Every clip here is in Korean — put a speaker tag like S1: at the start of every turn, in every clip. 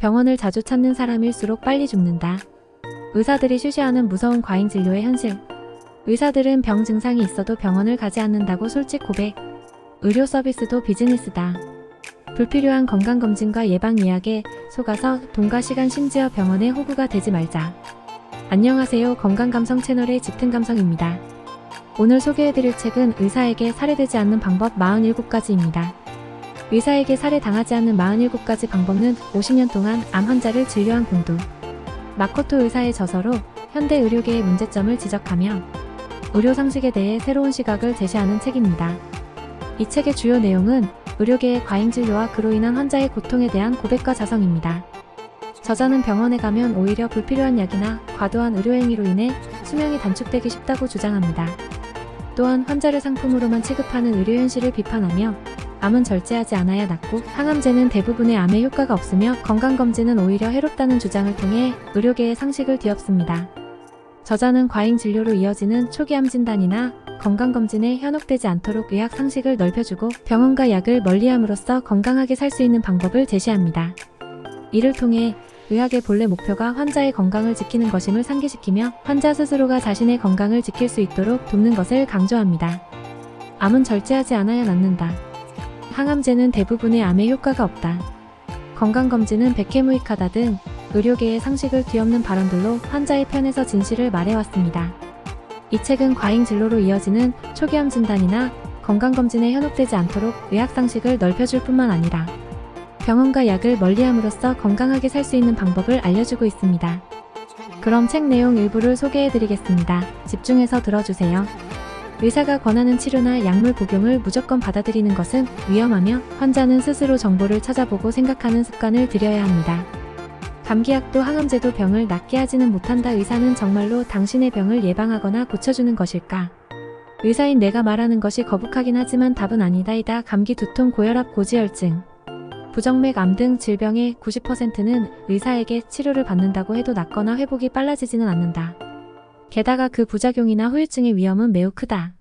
S1: 병원을 자주 찾는 사람일수록 빨리 죽는다. 의사들이 쉬쉬하는 무서운 과잉 진료의 현실. 의사들은 병 증상이 있어도 병원을 가지 않는다고 솔직 고백. 의료 서비스도 비즈니스다. 불필요한 건강검진과 예방의학에 속아서 돈과 시간 심지어 병원의 호구가 되지 말자. 안녕하세요. 건강감성 채널의 짙은감성입니다. 오늘 소개해드릴 책은 의사에게 살해되지 않는 방법 47가지입니다. 의사에게 살해당하지 않는 47가지 방법은 50년 동안 암 환자를 진료한 공두 마코토 의사의 저서로 현대 의료계의 문제점을 지적하며 의료 상식에 대해 새로운 시각을 제시하는 책입니다. 이 책의 주요 내용은 의료계의 과잉 진료와 그로 인한 환자의 고통에 대한 고백과 자성입니다. 저자는 병원에 가면 오히려 불필요한 약이나 과도한 의료행위로 인해 수명이 단축되기 쉽다고 주장합니다. 또한 환자를 상품으로만 취급하는 의료 현실을 비판하며 암은 절제하지 않아야 낫고 항암제는 대부분의 암에 효과가 없으며 건강검진은 오히려 해롭다는 주장을 통해 의료계의 상식을 뒤엎습니다. 저자는 과잉 진료로 이어지는 초기암 진단이나 건강검진에 현혹되지 않도록 의학 상식을 넓혀주고 병원과 약을 멀리함으로써 건강하게 살 수 있는 방법을 제시합니다. 이를 통해 의학의 본래 목표가 환자의 건강을 지키는 것임을 상기시키며 환자 스스로가 자신의 건강을 지킬 수 있도록 돕는 것을 강조합니다. 암은 절제하지 않아야 낫는다. 항암제는 대부분의 암에 효과가 없다. 건강검진은 백해무익하다 등 의료계의 상식을 뒤엎는 발언들로 환자의 편에서 진실을 말해왔습니다. 이 책은 과잉 진로로 이어지는 초기암 진단이나 건강검진에 현혹되지 않도록 의학 상식을 넓혀줄 뿐만 아니라 병원과 약을 멀리함으로써 건강하게 살 수 있는 방법을 알려주고 있습니다. 그럼 책 내용 일부를 소개해드리겠습니다. 집중해서 들어주세요. 의사가 권하는 치료나 약물 복용을 무조건 받아들이는 것은 위험하며 환자는 스스로 정보를 찾아보고 생각하는 습관을 들여야 합니다. 감기약도 항암제도 병을 낫게 하지는 못한다. 의사는 정말로 당신의 병을 예방하거나 고쳐주는 것일까? 의사인 내가 말하는 것이 거북하긴 하지만 답은 아니다. 감기, 두통, 고혈압, 고지혈증, 부정맥, 암 등 질병의 90%는 의사에게 치료를 받는다고 해도 낫거나 회복이 빨라지지는 않는다. 게다가 그 부작용이나 후유증의 위험은 매우 크다.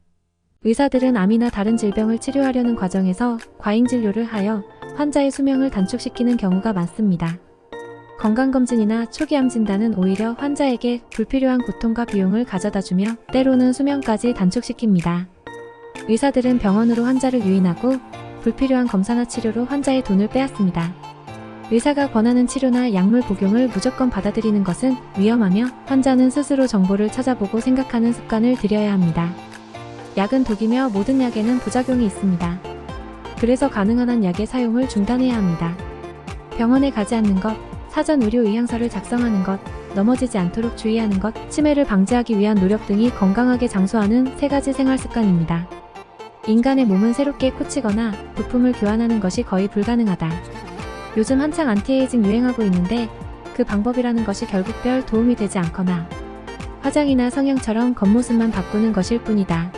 S1: 의사들은 암이나 다른 질병을 치료하려는 과정에서 과잉 진료를 하여 환자의 수명을 단축시키는 경우가 많습니다. 건강검진이나 초기암 진단은 오히려 환자에게 불필요한 고통과 비용을 가져다주며 때로는 수명까지 단축시킵니다. 의사들은 병원으로 환자를 유인하고 불필요한 검사나 치료로 환자의 돈을 빼앗습니다. 의사가 권하는 치료나 약물 복용을 무조건 받아들이는 것은 위험하며 환자는 스스로 정보를 찾아보고 생각하는 습관을 들여야 합니다. 약은 독이며 모든 약에는 부작용이 있습니다. 그래서 가능한 한 약의 사용을 중단해야 합니다. 병원에 가지 않는 것, 사전 의료 의향서를 작성하는 것, 넘어지지 않도록 주의하는 것, 치매를 방지하기 위한 노력 등이 건강하게 장수하는 3가지 생활 습관입니다. 인간의 몸은 새롭게 고치거나 부품을 교환하는 것이 거의 불가능하다. 요즘 한창 안티에이징 유행하고 있는데 그 방법이라는 것이 결국 별 도움이 되지 않거나 화장이나 성형처럼 겉모습만 바꾸는 것일 뿐이다.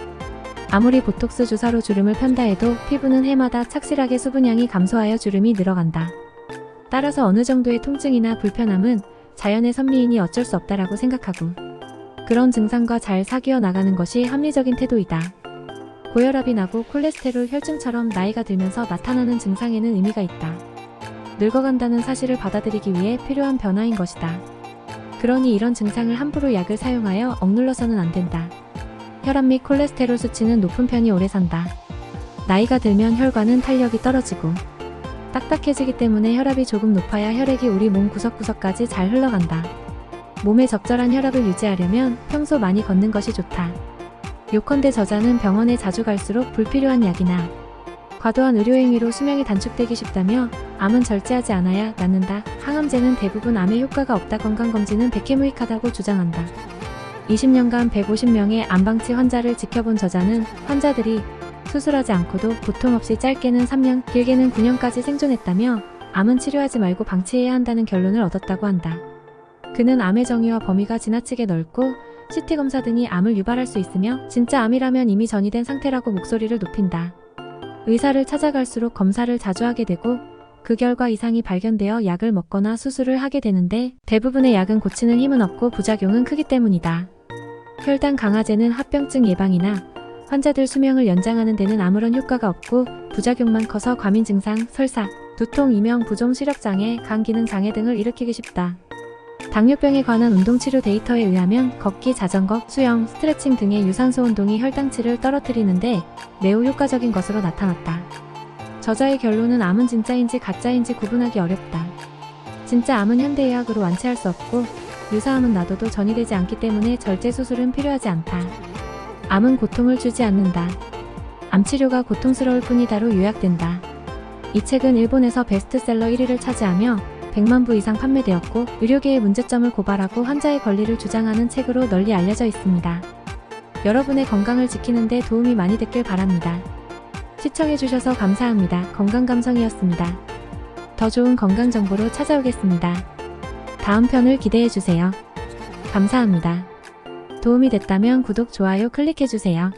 S1: 아무리 보톡스 주사로 주름을 편다 해도 피부는 해마다 착실하게 수분량이 감소하여 주름이 늘어간다. 따라서 어느 정도의 통증이나 불편함은 자연의 선미이니 어쩔 수 없다라고 생각하고 그런 증상과 잘 사귀어 나가는 것이 합리적인 태도이다. 고혈압이 나고 콜레스테롤 혈증처럼 나이가 들면서 나타나는 증상에는 의미가 있다. 늙어간다는 사실을 받아들이기 위해 필요한 변화인 것이다. 그러니 이런 증상을 함부로 약을 사용하여 억눌러서는 안 된다. 혈압 및 콜레스테롤 수치는 높은 편이 오래 산다. 나이가 들면 혈관은 탄력이 떨어지고 딱딱해지기 때문에 혈압이 조금 높아야 혈액이 우리 몸 구석구석까지 잘 흘러간다. 몸에 적절한 혈압을 유지하려면 평소 많이 걷는 것이 좋다. 요컨대 저자는 병원에 자주 갈수록 불필요한 약이나 과도한 의료행위로 수명이 단축되기 쉽다며 암은 절제하지 않아야 낫는다. 항암제는 대부분 암에 효과가 없다. 건강검진은 백해무익하다고 주장한다. 20년간 150명의 암방치 환자를 지켜본 저자는 환자들이 수술하지 않고도 고통 없이 짧게는 3년, 길게는 9년까지 생존했다며 암은 치료하지 말고 방치해야 한다는 결론을 얻었다고 한다. 그는 암의 정의와 범위가 지나치게 넓고 CT검사 등이 암을 유발할 수 있으며 진짜 암이라면 이미 전이된 상태라고 목소리를 높인다. 의사를 찾아갈수록 검사를 자주 하게 되고 그 결과 이상이 발견되어 약을 먹거나 수술을 하게 되는데 대부분의 약은 고치는 힘은 없고 부작용은 크기 때문이다. 혈당 강화제는 합병증 예방이나 환자들 수명을 연장하는 데는 아무런 효과가 없고 부작용만 커서 과민 증상, 설사, 두통, 이명, 부종, 시력장애, 간 기능장애 등을 일으키기 쉽다. 당뇨병에 관한 운동치료 데이터에 의하면 걷기, 자전거, 수영, 스트레칭 등의 유산소 운동이 혈당치를 떨어뜨리는데 매우 효과적인 것으로 나타났다. 저자의 결론은 암은 진짜인지 가짜인지 구분하기 어렵다. 진짜 암은 현대의학으로 완치할 수 없고 유사암은 놔둬도 전이되지 않기 때문에 절제 수술은 필요하지 않다. 암은 고통을 주지 않는다. 암 치료가 고통스러울 뿐이다로 요약된다. 이 책은 일본에서 베스트셀러 1위를 차지하며 100만 부 이상 판매되었고 의료계의 문제점을 고발하고 환자의 권리를 주장하는 책으로 널리 알려져 있습니다. 여러분의 건강을 지키는 데 도움이 많이 됐길 바랍니다. 시청해주셔서 감사합니다. 건강감성이었습니다. 더 좋은 건강 정보로 찾아오겠습니다. 다음 편을 기대해주세요. 감사합니다. 도움이 됐다면 구독, 좋아요 클릭해주세요.